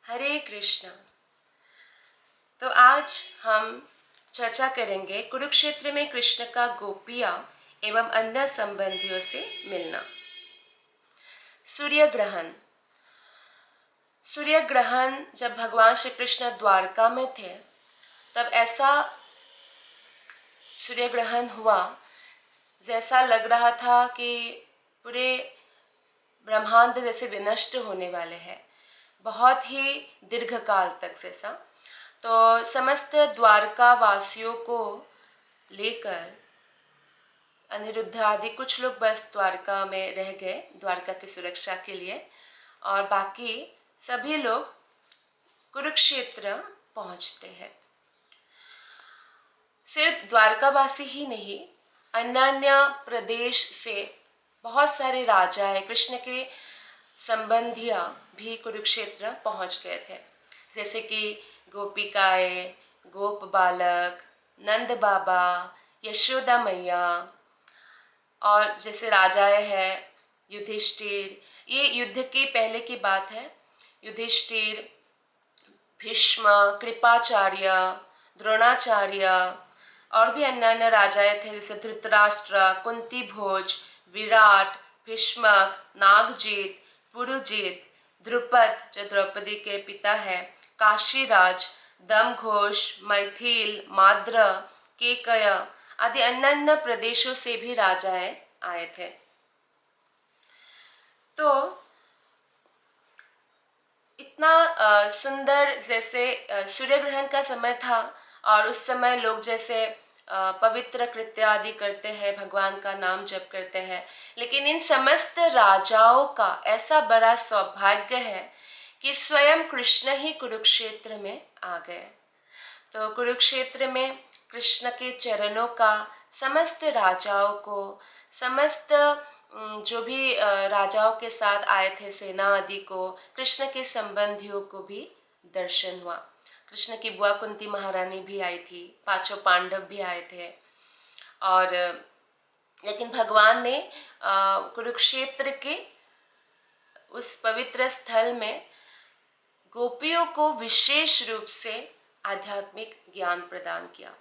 हरे कृष्णा। तो आज हम चर्चा करेंगे कुरुक्षेत्र में कृष्ण का गोपियां एवं अन्य संबंधियों से मिलना। सूर्य ग्रहण। सूर्य ग्रहण जब भगवान श्री कृष्ण द्वारका में थे तब ऐसा सूर्य ग्रहण हुआ जैसा लग रहा था कि पूरे ब्रह्मांड जैसे विनष्ट होने वाले हैं, बहुत ही दीर्घ काल तक जैसा। तो समस्त द्वारका वासियों को लेकर अनिरुद्ध आदि कुछ लोग बस द्वारका में रह गए द्वारका की सुरक्षा के लिए, और बाकी सभी लोग कुरुक्षेत्र पहुंचते हैं। सिर्फ द्वारकावासी ही नहीं, अन्य प्रदेश से बहुत सारे राजाएं, कृष्ण के संबंधियां भी कुरुक्षेत्र पहुंच गए थे, जैसे कि गोपिकाएं, गोप बालक, नंद बाबा, यशोदा मैया, और जैसे राजाएं हैं युधिष्ठिर। ये युद्ध के पहले की बात है। युधिष्ठिर, भीष्म, कृपाचार्य, द्रोणाचार्य और भी अन्य राजाएं थे, जैसे धृतराष्ट्र, कुंती भोज, विराट, भीष्मक, नागजीत, पुरुजीत, द्रुपद जो द्रौपदी के पिता है, काशीराज, दमघोष, मैथिल, माद्र, केकय आदि अन्य प्रदेशों से भी राजाएं आए थे। तो इतना सुंदर जैसे सूर्य ग्रहण का समय था, और उस समय लोग जैसे पवित्र कृत्य आदि करते हैं, भगवान का नाम जप करते हैं, लेकिन इन समस्त राजाओं का ऐसा बड़ा सौभाग्य है कि स्वयं कृष्ण ही कुरुक्षेत्र में आ गए। तो कुरुक्षेत्र में कृष्ण के चरणों का समस्त राजाओं को, समस्त जो भी राजाओं के साथ आए थे सेना आदि को, कृष्ण के संबंधियों को भी दर्शन हुआ। कृष्ण की बुआ कुंती महारानी भी आई थी, पांचों पांडव भी आए थे। और लेकिन भगवान ने कुरुक्षेत्र के उस पवित्र स्थल में गोपियों को विशेष रूप से आध्यात्मिक ज्ञान प्रदान किया।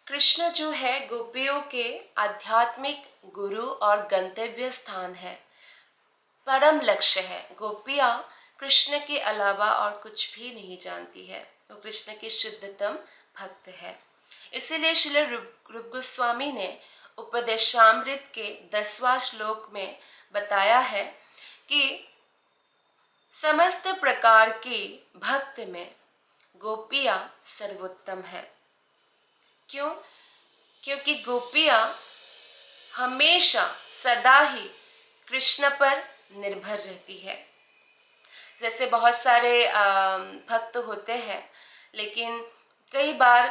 कृष्ण जो है गोपियों के आध्यात्मिक गुरु और गंतव्य स्थान है, परम लक्ष्य है। गोपियां कृष्ण के अलावा और कुछ भी नहीं जानती है, वो कृष्ण की शुद्धतम भक्त है। इसीलिए श्रील रूप गोस्वामी ने उपदेशामृत के 10वां श्लोक में बताया है कि समस्त प्रकार की भक्त में गोपियां सर्वोत्तम है। क्यों? क्योंकि गोपियां हमेशा सदा ही कृष्ण पर निर्भर रहती है। जैसे बहुत सारे भक्त होते हैं, लेकिन कई बार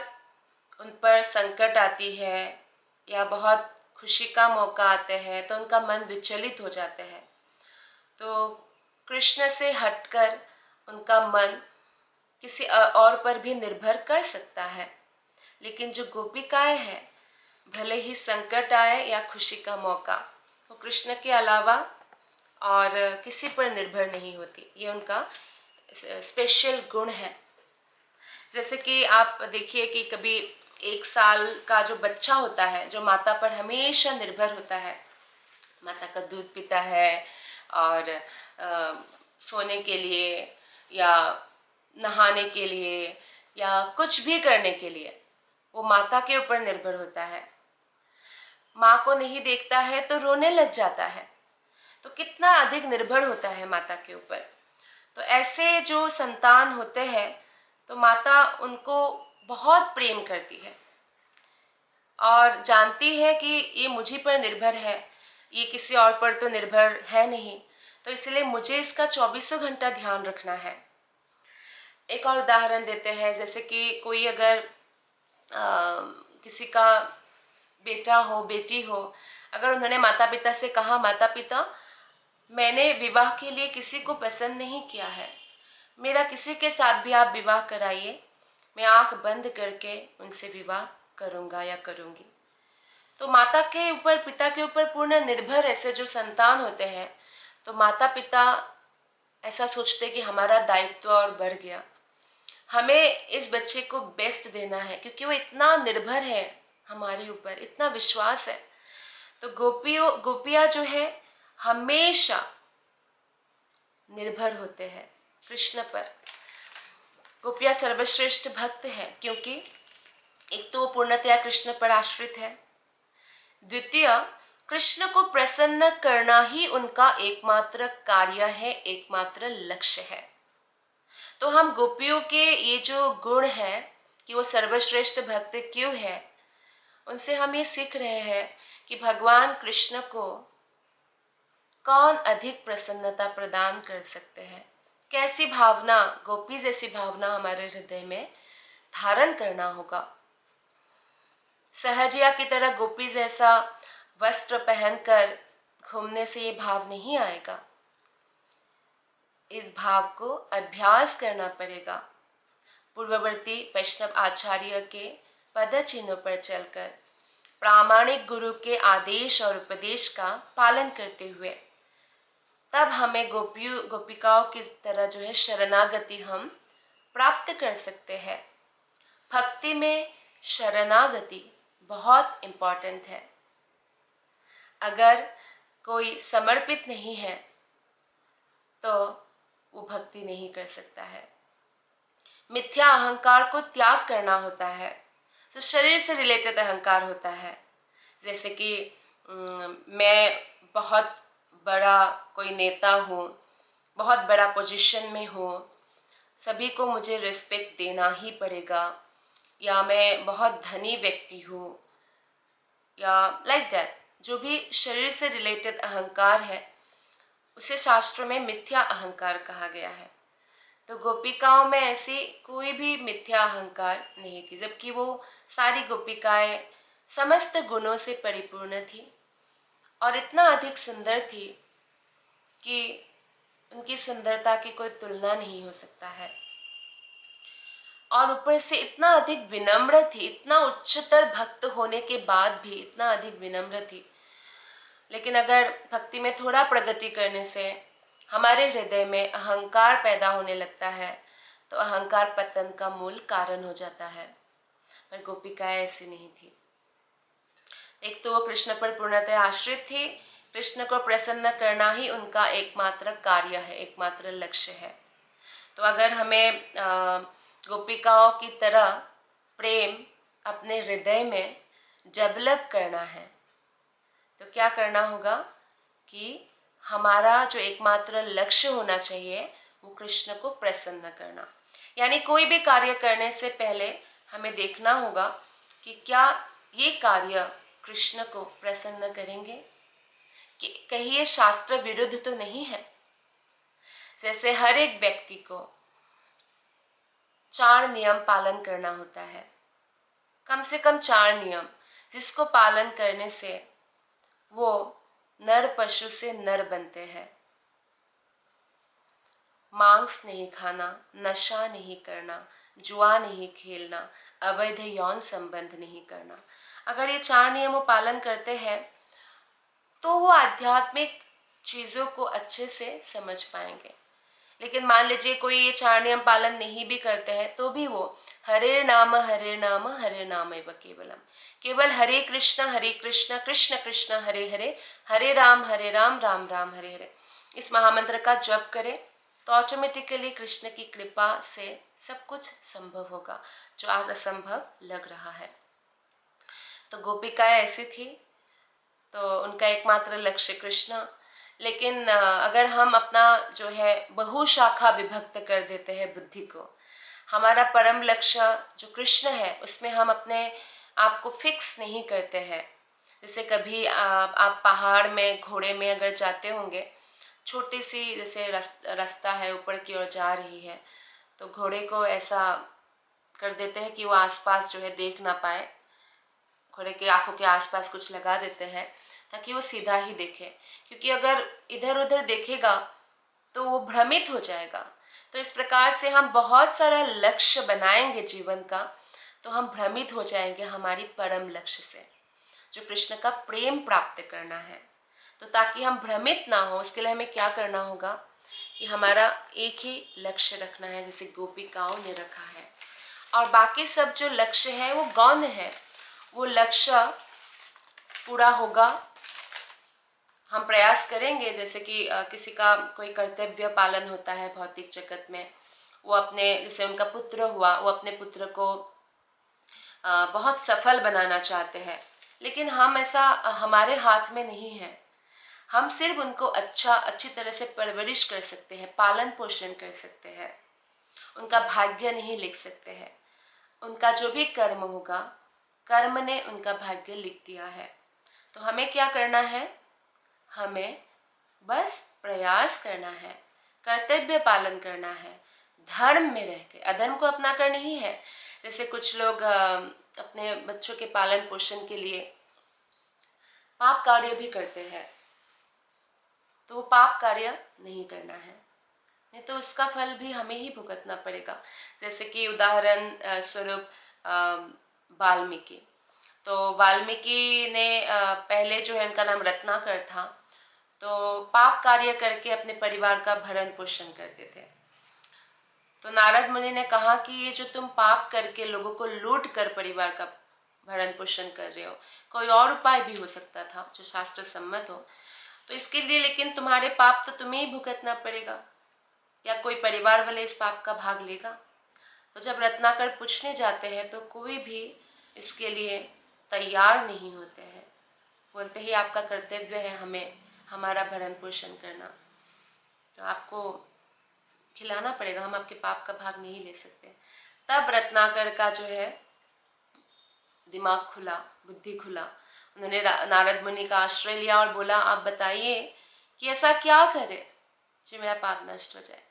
उन पर संकट आती है या बहुत खुशी का मौका आते हैं तो उनका मन विचलित हो जाते हैं। तो कृष्ण से हटकर उनका मन किसी और पर भी निर्भर कर सकता है, लेकिन जो गोपिकाएं हैं, भले ही संकट आए या खुशी का मौका, वो कृष्ण के अलावा और किसी पर निर्भर नहीं होती। ये उनका स्पेशल गुण है। जैसे कि आप देखिए कि कभी 1 साल का जो बच्चा होता है, जो माता पर हमेशा निर्भर होता है, माता का दूध पीता है और सोने के लिए या नहाने के लिए या कुछ भी करने के लिए वो माता के ऊपर निर्भर होता है। माँ को नहीं देखता है तो रोने लग जाता है, तो कितना अधिक निर्भर होता है माता के ऊपर। तो ऐसे जो संतान होते हैं तो माता उनको बहुत प्रेम करती है और जानती है कि ये मुझी पर निर्भर है, ये किसी और पर तो निर्भर है नहीं, तो इसलिए मुझे इसका 24 घंटा ध्यान रखना है। एक और उदाहरण देते हैं, जैसे कि कोई अगर किसी का बेटा हो, बेटी हो, अगर उन्होंने माता पिता से कहा, माता पिता मैंने विवाह के लिए किसी को पसंद नहीं किया है, मेरा किसी के साथ भी आप विवाह कराइए, मैं आंख बंद करके उनसे विवाह करूँगा या करूँगी। तो माता के ऊपर, पिता के ऊपर पूर्ण निर्भर ऐसे जो संतान होते हैं, तो माता पिता ऐसा सोचते कि हमारा दायित्व और बढ़ गया। हमें इस बच्चे को बेस्ट देना है क्योंकि वो इतना निर्भर है हमारे ऊपर, इतना विश्वास है। तो गोपियाँ जो है हमेशा निर्भर होते हैं कृष्ण पर। गोपियाँ सर्वश्रेष्ठ भक्त है क्योंकि एक तो वो पूर्णतया कृष्ण पर आश्रित है, द्वितीय कृष्ण को प्रसन्न करना ही उनका एकमात्र कार्य है, एकमात्र लक्ष्य है। तो हम गोपियों के ये जो गुण है कि वो सर्वश्रेष्ठ भक्त क्यों है, उनसे हम ये सीख रहे हैं कि भगवान कृष्ण को कौन अधिक प्रसन्नता प्रदान कर सकते हैं। कैसी भावना, गोपी जैसी भावना हमारे हृदय में धारण करना होगा। सहजिया की तरह गोपी जैसा वस्त्र पहनकर घूमने से ये भाव नहीं आएगा। इस भाव को अभ्यास करना पड़ेगा। पूर्ववर्ती वैष्णव आचार्य के पद चिन्हों पर चलकर प्रामाणिक गुरु के आदेश और उपदेश का पालन करते हुए तब हमें गोपिकाओं की तरह जो है शरणागति हम प्राप्त कर सकते हैं। भक्ति में शरणागति बहुत इम्पॉर्टेंट है। अगर कोई समर्पित नहीं है तो वो भक्ति नहीं कर सकता है। मिथ्या अहंकार को त्याग करना होता है। तो शरीर से रिलेटेड अहंकार होता है, जैसे कि मैं बहुत बड़ा कोई नेता हूँ, बहुत बड़ा पोजीशन में हूँ, सभी को मुझे रिस्पेक्ट देना ही पड़ेगा, या मैं बहुत धनी व्यक्ति हूँ, या लाइक दैट। जो भी शरीर से रिलेटेड अहंकार है उसे शास्त्रों में मिथ्या अहंकार कहा गया है। तो गोपिकाओं में ऐसी कोई भी मिथ्या अहंकार नहीं थी, जबकि वो सारी गोपिकाएं समस्त गुणों से परिपूर्ण थी और इतना अधिक सुंदर थी कि उनकी सुंदरता की कोई तुलना नहीं हो सकता है। और ऊपर से इतना अधिक विनम्र थी, इतना उच्चतर भक्त होने के बाद भी इतना अधिक विनम्र थी। लेकिन अगर भक्ति में थोड़ा प्रगति करने से हमारे हृदय में अहंकार पैदा होने लगता है तो अहंकार पतन का मूल कारण हो जाता है। पर गोपिकाएं ऐसी नहीं थी। एक तो वो कृष्ण पर पूर्णतः आश्रित थी, कृष्ण को प्रसन्न करना ही उनका एकमात्र कार्य है, एकमात्र लक्ष्य है। तो अगर हमें गोपिकाओं की तरह प्रेम अपने हृदय में डेवलप करना है तो क्या करना होगा कि हमारा जो एकमात्र लक्ष्य होना चाहिए वो कृष्ण को प्रसन्न करना। यानी कोई भी कार्य करने से पहले हमें देखना होगा कि क्या ये कार्य कृष्ण को प्रसन्न करेंगे, कि कहीं ये शास्त्र विरुद्ध तो नहीं है। जैसे हर एक व्यक्ति को 4 नियम पालन करना होता है, कम से कम 4 नियम, जिसको पालन करने से वो नर पशु से नर बनते हैं। मांस नहीं खाना, नशा नहीं करना, जुआ नहीं खेलना, अवैध यौन संबंध नहीं करना। अगर ये 4 नियमों पालन करते हैं तो वो आध्यात्मिक चीज़ों को अच्छे से समझ पाएंगे। लेकिन मान लीजिए कोई ये 4 नियम पालन नहीं भी करते हैं तो भी वो हरे नाम हरे नाम एव केवलम, केवल हरे कृष्ण कृष्ण कृष्ण हरे हरे, हरे राम राम राम हरे हरे, इस महामंत्र का जप करें तो ऑटोमेटिकली कृष्ण की कृपा से सब कुछ संभव होगा जो आज असंभव लग रहा है। तो गोपिकाएं ऐसी थी, तो उनका एकमात्र लक्ष्य कृष्ण। लेकिन अगर हम अपना जो है बहुशाखा विभक्त कर देते हैं बुद्धि को, हमारा परम लक्ष्य जो कृष्ण है उसमें हम अपने आप को फिक्स नहीं करते हैं। जैसे कभी आप पहाड़ में घोड़े में अगर जाते होंगे, छोटी सी जैसे रास्ता है ऊपर की ओर जा रही है, तो घोड़े को ऐसा कर देते हैं कि वो आसपास जो है देख ना पाए, घोड़े के आंखों के आसपास कुछ लगा देते हैं ताकि वो सीधा ही देखे, क्योंकि अगर इधर उधर देखेगा तो वो भ्रमित हो जाएगा। तो इस प्रकार से हम बहुत सारा लक्ष्य बनाएंगे जीवन का तो हम भ्रमित हो जाएंगे हमारी परम लक्ष्य से, जो कृष्ण का प्रेम प्राप्त करना है। तो ताकि हम भ्रमित ना हो उसके लिए हमें क्या करना होगा कि हमारा एक ही लक्ष्य रखना है, जैसे गोपिकाओं ने रखा है। और बाकी सब जो लक्ष्य है वो गौण है, वो लक्ष्य पूरा होगा, हम प्रयास करेंगे। जैसे कि किसी का कोई कर्तव्य पालन होता है भौतिक जगत में, वो अपने, जैसे उनका पुत्र हुआ, वो अपने पुत्र को बहुत सफल बनाना चाहते हैं, लेकिन हम ऐसा, हमारे हाथ में नहीं है। हम सिर्फ उनको अच्छी तरह से परवरिश कर सकते हैं, पालन पोषण कर सकते हैं, उनका भाग्य नहीं लिख सकते हैं। उनका जो भी कर्म होगा, कर्म ने उनका भाग्य लिख दिया है। तो हमें क्या करना है, हमें बस प्रयास करना है, कर्तव्य पालन करना है, धर्म में रह के, अधर्म को अपना कर नहीं है। जैसे कुछ लोग अपने बच्चों के पालन पोषण के लिए पाप कार्य भी करते हैं, तो वो पाप कार्य नहीं करना है, नहीं तो उसका फल भी हमें ही भुगतना पड़ेगा। जैसे कि उदाहरण स्वरूप वाल्मीकि, तो वाल्मीकि ने पहले जो है, उनका नाम रत्नाकर था, तो पाप कार्य करके अपने परिवार का भरण पोषण करते थे। तो नारद मुनि ने कहा कि ये जो तुम पाप करके लोगों को लूट कर परिवार का भरण पोषण कर रहे हो, कोई और उपाय भी हो सकता था जो शास्त्र सम्मत हो, तो इसके लिए लेकिन तुम्हारे पाप तो तुम्हें ही भुगतना पड़ेगा, या कोई परिवार वाले इस पाप का भाग लेगा। तो जब रत्नाकर पूछने जाते हैं तो कोई भी इसके लिए तैयार नहीं होते हैं, बोलते ही आपका कर्तव्य है हमें हमारा भरण पोषण करना, तो आपको खिलाना पड़ेगा, हम आपके पाप का भाग नहीं ले सकते। तब रत्नाकर का जो है दिमाग खुला, बुद्धि खुला, उन्होंने नारद मुनि का आश्रय लिया और बोला आप बताइए कि ऐसा क्या करे जो मेरा पाप नष्ट हो जाए।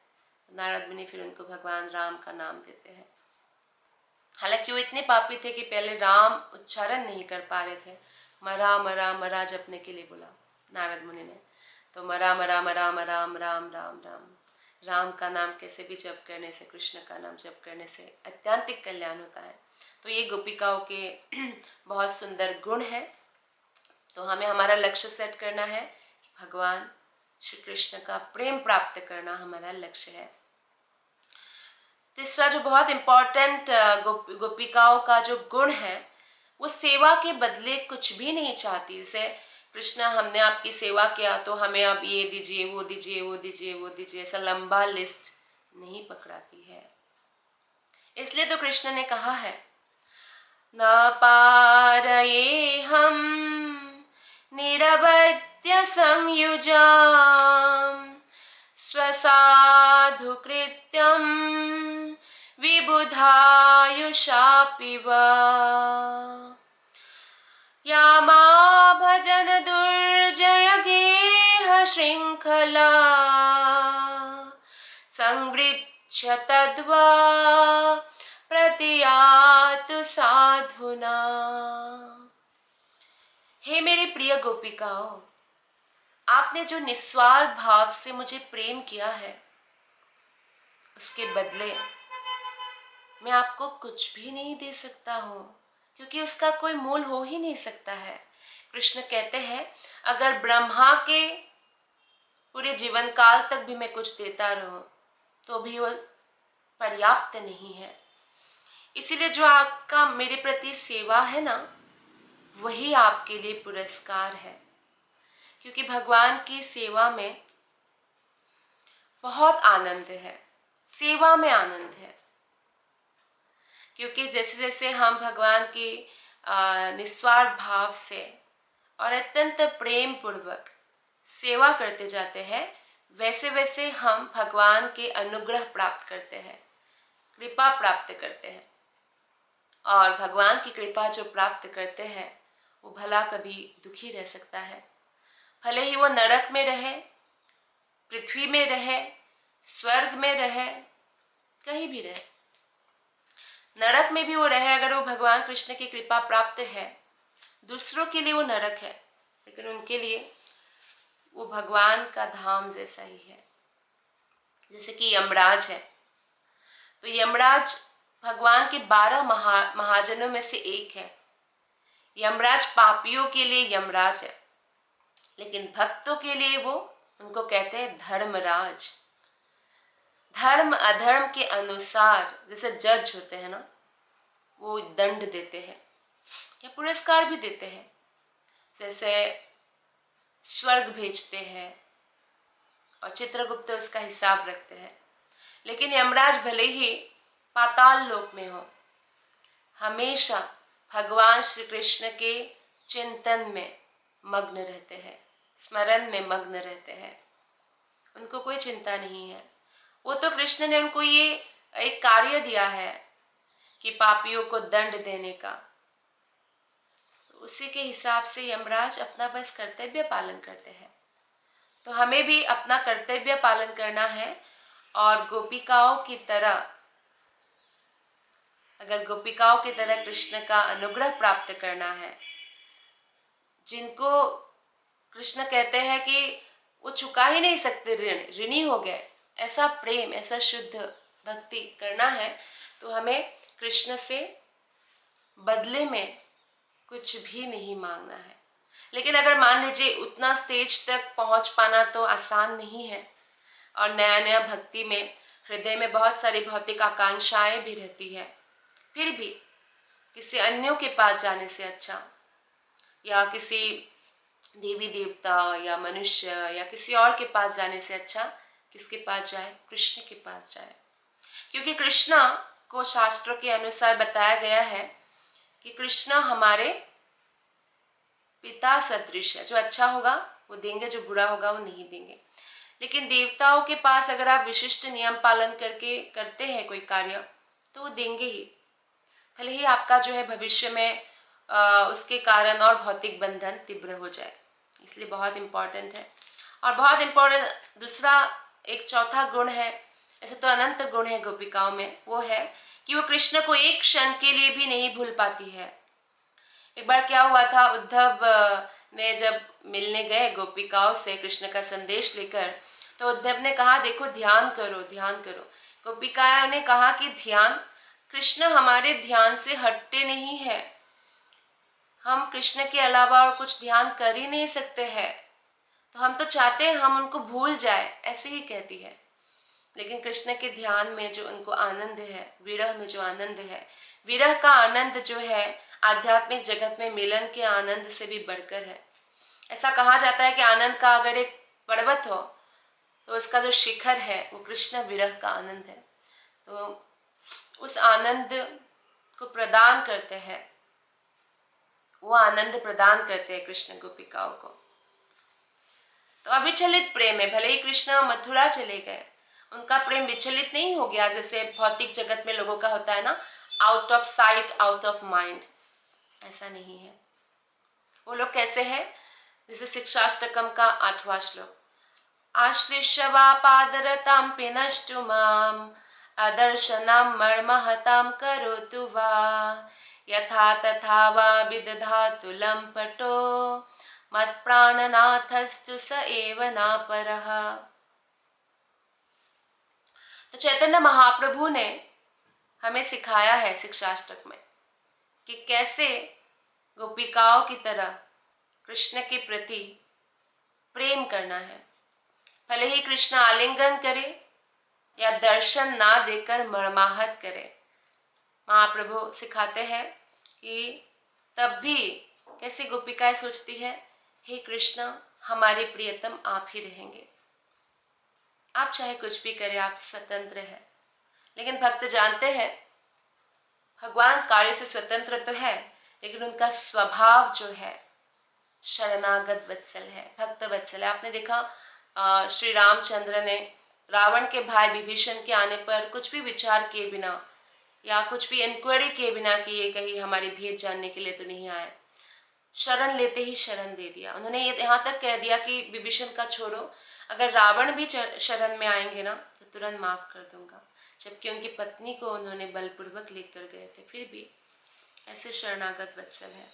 नारद मुनि फिर उनको भगवान राम का नाम देते हैं। हालांकि वो इतने पापी थे कि पहले राम उच्चारण नहीं कर पा रहे थे, मरा मरा मरा जपने के लिए बोला नारद मुनि ने, तो मरा मरा मरा मरा राम राम राम राम, राम का नाम कैसे भी जप करने से, कृष्ण का नाम जप करने से अत्यंतिक कल्याण होता है। तो ये गोपिकाओं के बहुत सुंदर गुण है। तो हमें हमारा लक्ष्य सेट करना है, भगवान श्री कृष्ण का प्रेम प्राप्त करना हमारा लक्ष्य है। तीसरा जो बहुत इम्पोर्टेंट गोपिकाओं का जो गुण है, वो सेवा के बदले कुछ भी नहीं चाहती। जैसे कृष्ण हमने आपकी सेवा किया तो हमें अब ये दीजिए, वो दीजिए, वो दीजिए, वो दीजिए, ऐसा लंबा लिस्ट नहीं पकड़ाती है। इसलिए तो कृष्ण ने कहा है, न पारये हम निरवध्य संयुजाम स्वसाधु कृत्यम विबुधायुषापि वा यामा भजन दुर्जय गेह श्रृंखला संवृच्छ तद्वा प्रतियातु साधुना। हे मेरे प्रिय गोपिकाओं, आपने जो निस्वार्थ भाव से मुझे प्रेम किया है, उसके बदले मैं आपको कुछ भी नहीं दे सकता हूँ, क्योंकि उसका कोई मोल हो ही नहीं सकता है। कृष्ण कहते हैं, अगर ब्रह्मा के पूरे जीवन काल तक भी मैं कुछ देता रहूं तो भी वो पर्याप्त नहीं है। इसीलिए जो आपका मेरे प्रति सेवा है ना, वही आपके लिए पुरस्कार है, क्योंकि भगवान की सेवा में बहुत आनंद है, सेवा में आनंद है। क्योंकि जैसे जैसे हम भगवान की निस्वार्थ भाव से और अत्यंत प्रेम पूर्वक सेवा करते जाते हैं, वैसे वैसे हम भगवान के अनुग्रह प्राप्त करते हैं, कृपा प्राप्त करते हैं। और भगवान की कृपा जो प्राप्त करते हैं वो भला कभी दुखी रह सकता है, भले ही वो नरक में रहे, पृथ्वी में रहे, स्वर्ग में रहे, कहीं भी रहे। नरक में भी वो रहे, अगर वो भगवान कृष्ण की कृपा प्राप्त है, दूसरों के लिए वो नरक है, लेकिन उनके लिए वो भगवान का धाम जैसा ही है। जैसे कि यमराज है, तो यमराज भगवान के 12 महाजनों में से एक है। यमराज पापियों के लिए यमराज है, लेकिन भक्तों के लिए वो, उनको कहते हैं धर्मराज। धर्म अधर्म के अनुसार जैसे जज होते हैं ना, वो दंड देते हैं या पुरस्कार भी देते हैं। जैसे स्वर्ग भेजते हैं और चित्रगुप्त उसका हिसाब रखते हैं। लेकिन यमराज भले ही पाताल लोक में हो, हमेशा भगवान श्री कृष्ण के चिंतन में मग्न रहते हैं, स्मरण में मग्न रहते हैं। उनको कोई चिंता नहीं है। वो तो कृष्ण ने उनको ये एक कार्य दिया है कि पापियों को दंड देने का, उसी के हिसाब से यमराज अपना बस कर्तव्य पालन करते हैं। तो हमें भी अपना कर्तव्य पालन करना है और गोपिकाओं की तरह, अगर गोपिकाओं की तरह कृष्ण का अनुग्रह प्राप्त करना है, जिनको कृष्ण कहते हैं कि वो चुका ही नहीं सकते, ऋणी हो गए, ऐसा प्रेम, ऐसा शुद्ध भक्ति करना है, तो हमें कृष्ण से बदले में कुछ भी नहीं मांगना है। लेकिन अगर मान लीजिए उतना स्टेज तक पहुंच पाना तो आसान नहीं है, और नया नया भक्ति में हृदय में बहुत सारी भौतिक आकांक्षाएं भी रहती है, फिर भी किसी अन्यों के पास जाने से अच्छा, या किसी देवी देवता या मनुष्य या किसी और के पास जाने से अच्छा किसके पास जाए? कृष्ण के पास जाए। क्योंकि कृष्ण को शास्त्रों के अनुसार बताया गया है कि कृष्ण हमारे पिता सदृश है। जो अच्छा होगा वो देंगे, जो बुरा होगा वो नहीं देंगे। लेकिन देवताओं के पास अगर आप विशिष्ट नियम पालन करके करते हैं कोई कार्य, तो वो देंगे ही, भले ही आपका जो है भविष्य में उसके कारण और भौतिक बंधन तीव्र हो जाए। इसलिए बहुत इम्पॉर्टेंट है। और बहुत इम्पॉर्टेंट दूसरा एक चौथा गुण है, ऐसे तो अनंत गुण है गोपिकाओं में, वो है कि वो कृष्ण को एक क्षण के लिए भी नहीं भूल पाती है। एक बार क्या हुआ था, उद्धव ने जब मिलने गए गोपिकाओं से कृष्ण का संदेश लेकर, तो उद्धव ने कहा देखो ध्यान करो, ध्यान करो। गोपिकाओं ने कहा कि ध्यान, कृष्ण हमारे ध्यान से हटते नहीं है, हम कृष्ण के अलावा और कुछ ध्यान कर ही नहीं सकते हैं, तो हम तो चाहते हैं हम उनको भूल जाए, ऐसे ही कहती है। लेकिन कृष्ण के ध्यान में जो उनको आनंद है, विरह में जो आनंद है, विरह का आनंद जो है आध्यात्मिक जगत में मिलन के आनंद से भी बढ़कर है। ऐसा कहा जाता है कि आनंद का अगर एक पर्वत हो तो उसका जो शिखर है वो कृष्ण विरह का आनंद है। तो उस आनंद को प्रदान करते हैं, वो आनंद प्रदान करते हैं कृष्ण गोपिकाओं को। तो अविचलित प्रेम है। भले ही कृष्ण मथुरा चले गए, उनका प्रेम विचलित नहीं हो गया, जैसे भौतिक जगत में लोगों का होता है ना, out of sight out of mind. ऐसा नहीं है। वो लोग कैसे हैं? जैसे शिक्षाष्टकम का 8वां श्लोक, आश्लिष्य वा पादरतां पिनष्टु माम अदर्शनां मर्महतां करोतु वा यथा तथा वा विदधातु लम्पटो मत्प्राणनाथस्तु स एव नापरः। तो चैतन्य महाप्रभु ने हमें सिखाया है शिक्षाष्टक में कि कैसे गोपिकाओं की तरह कृष्ण के प्रति प्रेम करना है। भले ही कृष्ण आलिंगन करे या दर्शन ना देकर मर्माहत करे, महाप्रभु सिखाते हैं कि तब भी कैसे गोपिकाएं सोचती है, हे कृष्ण हमारे प्रियतम आप ही रहेंगे, आप चाहे कुछ भी करें, आप स्वतंत्र हैं। लेकिन भक्त जानते हैं भगवान कार्य से स्वतंत्र तो है, लेकिन उनका स्वभाव जो है शरणागत वत्सल है, भक्त वत्सल है। आपने देखा श्री रामचंद्र ने रावण के भाई विभीषण के आने पर कुछ भी विचार किए बिना या कुछ भी इंक्वायरी किए बिना कि ये कहीं हमारी भेद जानने के लिए तो नहीं आए, शरण लेते ही शरण दे दिया। उन्होंने ये यहाँ तक कह दिया कि विभीषण का छोड़ो, अगर रावण भी शरण में आएंगे ना तो तुरंत माफ कर दूंगा। जबकि उनकी पत्नी को उन्होंने बलपूर्वक लेकर गए थे, फिर भी ऐसे शरणागत वत्सल है।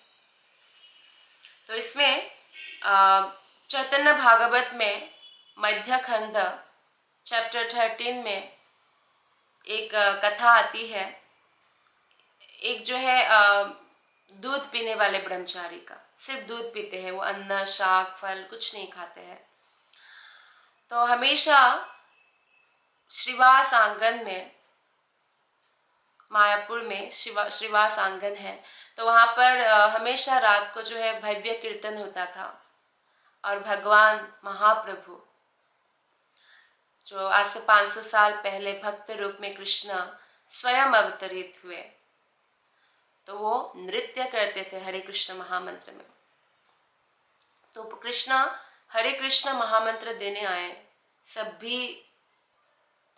तो इसमें चैतन्य भागवत में मध्य खंड चैप्टर 13 में एक कथा आती है, एक जो है दूध पीने वाले ब्रह्मचारी का। सिर्फ दूध पीते हैं वो, अन्न शाक फल कुछ नहीं खाते हैं। तो हमेशा श्रीवास आंगन में, मायापुर में श्रीवास आंगन है, तो वहाँ पर हमेशा रात को जो है भव्य कीर्तन होता था। और भगवान महाप्रभु जो आज से 500 साल पहले भक्त रूप में कृष्ण स्वयं अवतरित हुए, तो वो नृत्य करते थे हरे कृष्ण महामंत्र में। तो कृष्ण हरे कृष्ण महामंत्र देने आए, सभी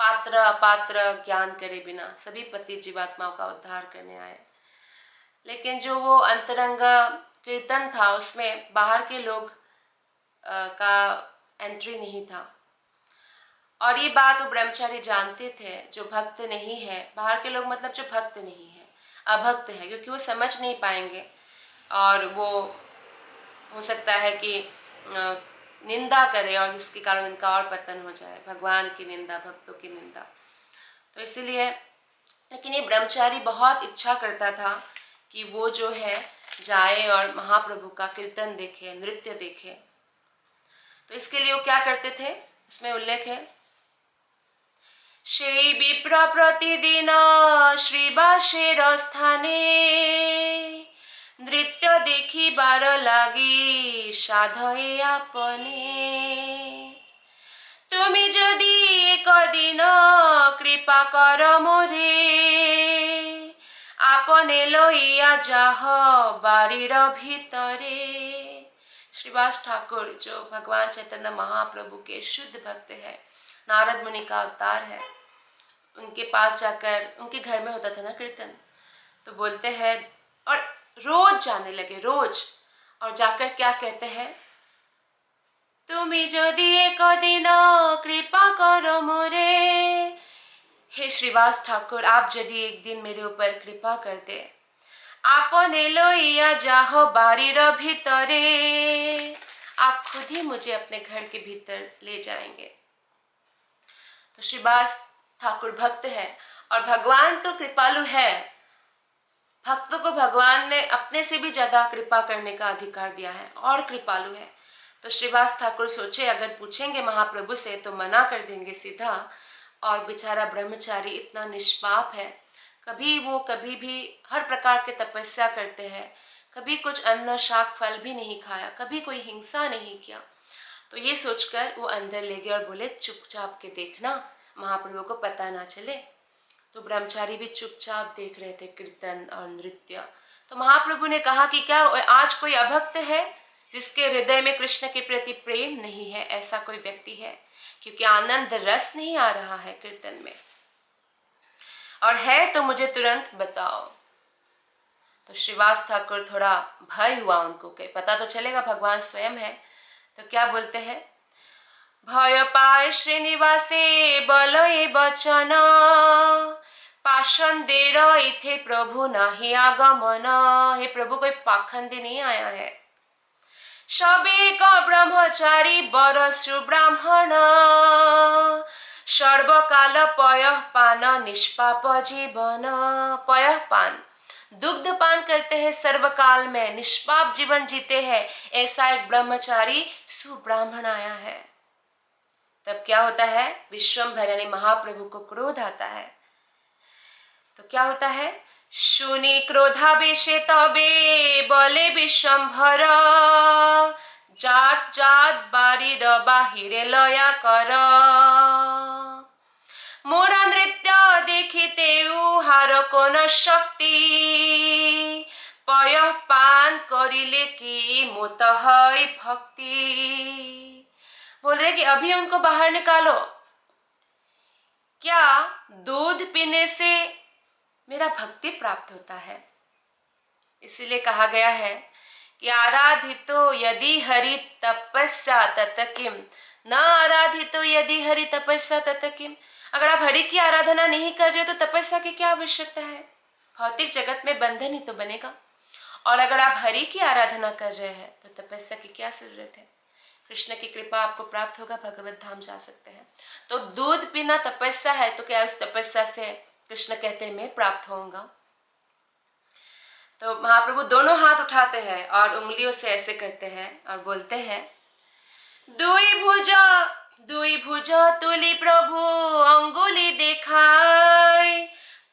पात्र अपात्र ज्ञान करे बिना सभी पति जीवात्माओं का उद्धार करने आए। लेकिन जो वो अंतरंग कीर्तन था उसमें बाहर के लोग का एंट्री नहीं था। और ये बात वो ब्रह्मचारी जानते थे, जो भक्त नहीं है, बाहर के लोग मतलब जो भक्त नहीं है, अभक्त है, क्योंकि वो समझ नहीं पाएंगे और वो हो सकता है कि निंदा करे और जिसके कारण उनका और पतन हो जाए, भगवान की निंदा, भक्तों की निंदा। तो इसीलिए, लेकिन ये ब्रह्मचारी बहुत इच्छा करता था कि वो जो है जाए और महाप्रभु का कीर्तन देखे, नृत्य देखे। तो इसके लिए वो क्या करते थे, इसमें उल्लेख है, সেই বিপ্র প্রতিদিন শ্রীবাসের স্থানে নৃত্য দেখিবার লাগি সাধয়ে আপনে। তুমি যদি একদিন কৃপা কর মোরে আপনে লইয়া যাহ বাড়ির ভিতরে। श्रीवास ठाकुर जो भगवान चैतन्य महाप्रभु के शुद्ध भक्त है, नारद मुनि का अवतार है, उनके पास जाकर, उनके घर में होता था ना कीर्तन, तो बोलते हैं और रोज जाने लगे, रोज, और जाकर क्या कहते हैं, तुमी यदि एक दिन कृपा करो मोरे, हे श्रीवास ठाकुर आप यदि एक दिन मेरे ऊपर कृपा कर दे, आपने लोइया जाहो बारीर भीतरे, आप खुद ही मुझे अपने घर के भीतर ले जाएंगे। तो श्रीवास ठाकुर भक्त है और भगवान तो कृपालु है, भक्तों को भगवान ने अपने से भी ज़्यादा कृपा करने का अधिकार दिया है और कृपालु है। तो श्रीवास ठाकुर सोचे अगर पूछेंगे महाप्रभु से तो मना कर देंगे सीधा, और बेचारा ब्रह्मचारी इतना निष्पाप है, कभी भी हर प्रकार के तपस्या करते हैं, कभी कुछ अन्न शाक फल भी नहीं खाया, कभी कोई हिंसा नहीं किया। तो ये सोचकर वो अंदर ले गए और बोले चुपचाप के देखना, महाप्रभु को पता ना चले। तो ब्रह्मचारी भी चुपचाप देख रहे थे कीर्तन और नृत्य। तो महाप्रभु ने कहा कि क्या आज कोई अभक्त है जिसके हृदय में कृष्ण के प्रति प्रेम नहीं है? ऐसा कोई व्यक्ति है? क्योंकि आनंद रस नहीं आ रहा है कीर्तन में, और है तो मुझे तुरंत बताओ। तो श्रीवास ठाकुर थोड़ा भय हुआ उनको कि पता तो चलेगा भगवान स्वयं है। तो क्या बोलते हैं, भय पाए श्रीनिवासे बलये बचन पाषंडेर इथे प्रभु नाही आगमन। हे प्रभु कोई पाखंडी नहीं आया है, सबेक ब्रह्मचारी बर सुब्राह्मण सर्वकाल पयः पान निष्पाप जीवन। पयः पान, दुग्ध पान करते हैं, सर्वकाल में निष्पाप जीवन जीते हैं, ऐसा एक ब्रह्मचारी सुब्राह्मण आया है। तब क्या होता है, विश्वम्भर यानी महाप्रभु को क्रोध आता है। तो क्या होता है, शुनि क्रोधावेशे तबे बले विश्वम्भर जाट जाट बारीर बाहिरे लया कर। मोरा नृत्य देखिते उहार कोन शक्ति पयः पान करिले कि मोत है भक्ति। बोल रहे कि अभी उनको बाहर निकालो, क्या दूध पीने से मेरा भक्ति प्राप्त होता है? इसीलिए कहा गया है कि आराधितो यदि हरि तपस्या तत किम, न आराधितो यदि हरि तपस्या तत किम। अगर आप हरि की आराधना नहीं कर रहे हो तो तपस्या की क्या आवश्यकता है? भौतिक जगत में बंधन ही तो बनेगा। और अगर आप हरि की आराधना कर रहे हैं तो तपस्या की क्या जरूरत है? कृष्ण की कृपा आपको प्राप्त होगा, भगवत धाम जा सकते हैं। तो दूध पीना तपस्या है, तो क्या उस तपस्या से कृष्ण कहते हैं मैं प्राप्त होऊंगा? तो महाप्रभु दोनों हाथ उठाते हैं और उंगलियों से ऐसे करते हैं और बोलते हैं, दुई भुजा দুই ভুজ তুলি প্রভু অঙ্গুলি দেখায়,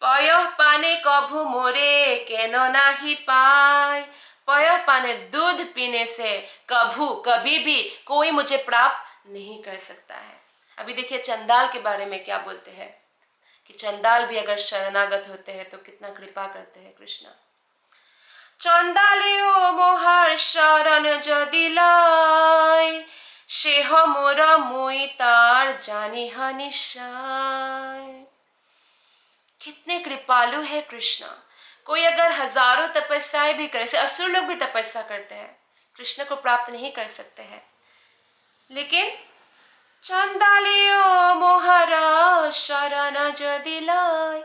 পয়ঃ পানে কভু मोरे কেন নাহি পায়। पयः पाने दूध पीने से कभू कभी भी कोई मुझे प्राप्त नहीं कर सकता है। अभी देखिए चंडाल के बारे में क्या बोलते हैं कि चंडाल भी अगर शरणागत होते हैं तो कितना कृपा करते हैं कृष्ण। चंडालेओ मोहार शरण जदि लय, सेह मोर मुई तार जानिह निश्चय। कितने कृपालु है कृष्ण। कोई अगर हजारों तपस्याएं भी करे, से असुर लोग भी तपस्या करते हैं, कृष्ण को प्राप्त नहीं कर सकते हैं, लेकिन चंडालेओ मोहरा शरण जदि लय,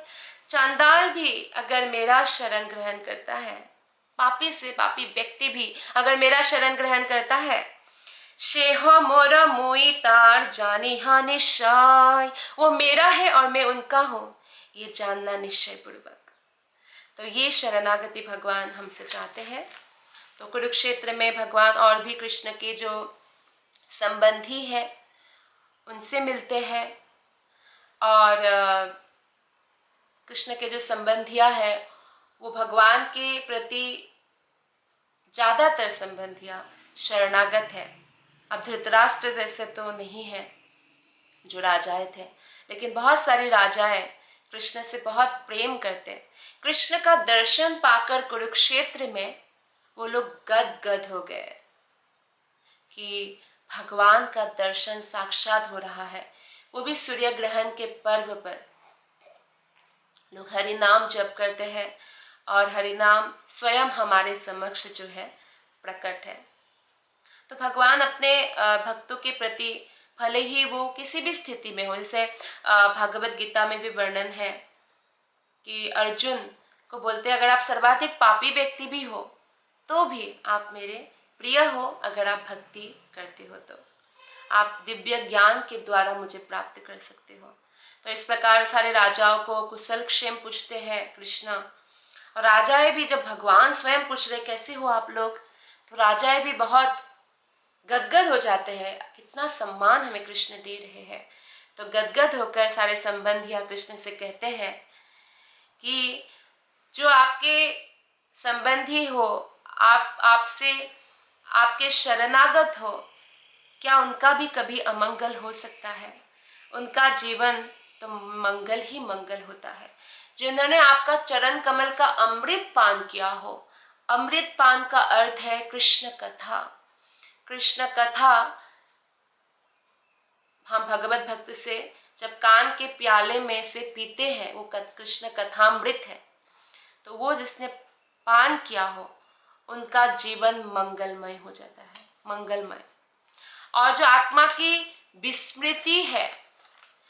चंडाल भी अगर मेरा शरण ग्रहण करता है, पापी से पापी व्यक्ति भी अगर मेरा शरण ग्रहण करता है, सेह मोर मुई तार जानिह निश्चय, वो मेरा है और मैं उनका हूं, ये जानना निश्चय पूर्वक। तो ये शरणागति भगवान हमसे चाहते हैं। तो कुरुक्षेत्र में भगवान और भी कृष्ण के जो संबंधी है उनसे मिलते हैं, और कृष्ण के जो संबंधियां हैं वो भगवान के प्रति ज़्यादातर संबंधियां शरणागत है। अब धृतराष्ट्र जैसे तो नहीं है जो राजाएं थे, लेकिन बहुत सारी राजाएं कृष्ण से बहुत प्रेम करते। कृष्ण का दर्शन पाकर कुरुक्षेत्र में वो लोग गदगद हो गए कि भगवान का दर्शन साक्षात हो रहा है, वो भी सूर्य ग्रहण के पर्व पर। लोग हरि नाम जप करते हैं और हरि नाम स्वयं हमारे समक्ष जो है प्रकट है। तो भगवान अपने भक्तों के प्रति भले ही वो किसी भी स्थिति में हो, जैसे भागवत गीता में भी वर्णन है कि अर्जुन को बोलते हैं अगर आप सर्वाधिक पापी व्यक्ति भी हो तो भी आप मेरे प्रिय हो, अगर आप भक्ति करते हो तो आप दिव्य ज्ञान के द्वारा मुझे प्राप्त कर सकते हो। तो इस प्रकार सारे राजाओं को कुशल क्षेम पूछते हैं कृष्ण, और राजाएं भी जब भगवान स्वयं पूछ रहे कैसे हो आप लोग, तो राजाएं भी बहुत गदगद हो जाते हैं, कितना सम्मान हमें कृष्ण दे रहे हैं। तो गदगद होकर सारे संबंधियां कृष्ण से कहते हैं कि जो आपके संबंधी हो, आपसे आपके शरणागत हो, क्या उनका भी कभी अमंगल हो सकता है? उनका जीवन तो मंगल ही मंगल होता है। जिन्होंने आपका चरण कमल का अमृत पान किया हो, अमृत पान का अर्थ है कृष्ण कथा। कृष्ण कथा हम भगवत भक्त से जब कान के प्याले में से पीते हैं, वो कृष्ण कथामृत है, तो वो जिसने पान किया हो उनका जीवन मंगलमय हो जाता है, मंगलमय। और जो आत्मा की विस्मृति है,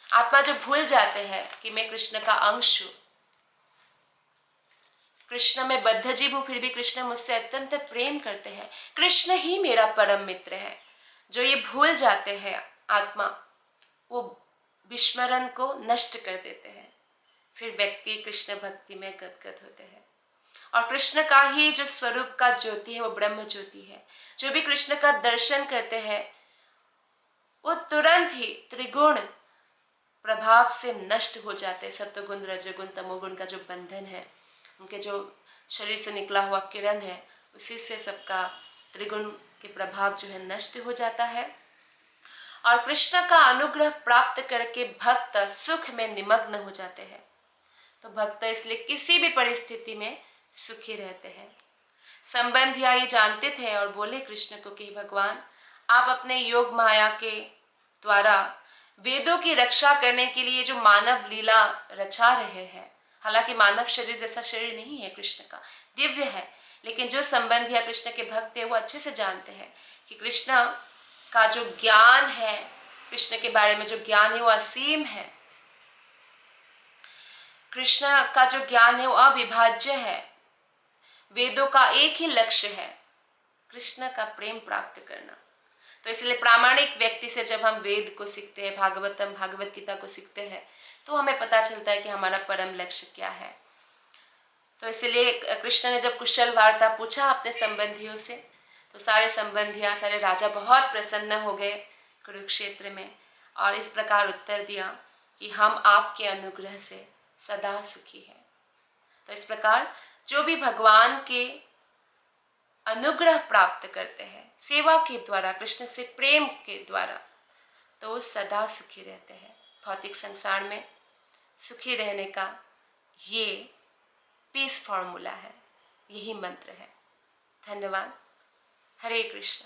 आत्मा जो भूल जाते हैं कि मैं कृष्ण का अंश हूं, कृष्ण में बद्ध जीव हूं, फिर भी कृष्ण मुझसे अत्यंत प्रेम करते हैं, कृष्ण ही मेरा परम मित्र है, जो ये भूल जाते हैं आत्मा, वो विस्मरण को नष्ट कर देते हैं, फिर व्यक्ति कृष्ण भक्ति में गदगद होते हैं। और कृष्ण का ही जो स्वरूप का ज्योति है वो ब्रह्म ज्योति है। जो भी कृष्ण का दर्शन करते हैं वो तुरंत ही त्रिगुण प्रभाव से नष्ट हो जाते हैं। सत्वगुण, रजोगुण, तमोगुण का जो बंधन है, उनके जो शरीर से निकला हुआ किरण है, उसी से सबका त्रिगुण के प्रभाव जो है नष्ट हो जाता है। और कृष्ण का अनुग्रह प्राप्त करके भक्त सुख में निमग्न हो जाते हैं। तो भक्त इसलिए किसी भी परिस्थिति में सुखी रहते हैं। संबंधी ये जानते थे और बोले कृष्ण को कि भगवान, आप अपने योग माया के द्वारा वेदों की रक्षा करने के लिए जो मानव लीला रचा रहे हैं, हालांकि मानव शरीर जैसा शरीर नहीं है कृष्ण का, दिव्य है, लेकिन जो संबंधी या कृष्ण के भक्त है वो अच्छे से जानते हैं कि कृष्ण का जो ज्ञान है, कृष्ण के बारे में जो ज्ञान है वो असीम है। कृष्ण का जो ज्ञान है वो अविभाज्य है। वेदों का एक ही लक्ष्य है, कृष्ण का प्रेम प्राप्त करना। तो इसलिए प्रामाणिक व्यक्ति से जब हम वेद को सीखते हैं, भागवतम भागवत गीता को सीखते हैं, तो हमें पता चलता है कि हमारा परम लक्ष्य क्या है। तो इसलिए कृष्ण ने जब कुशल वार्ता पूछा अपने संबंधियों से, तो सारे संबंधियां, सारे राजा बहुत प्रसन्न हो गए कुरुक्षेत्र में। और इस प्रकार उत्तर दिया कि हम आपके अनुग्रह से सदा सुखी हैं। तो इस प्रकार जो भी भगवान के अनुग्रह प्राप्त करते हैं सेवा के द्वारा, कृष्ण से प्रेम के द्वारा, तो सदा सुखी रहते हैं। भौतिक संसार में सुखी रहने का ये पीस फॉर्मूला है, यही मंत्र है। धन्यवाद। हरे कृष्ण।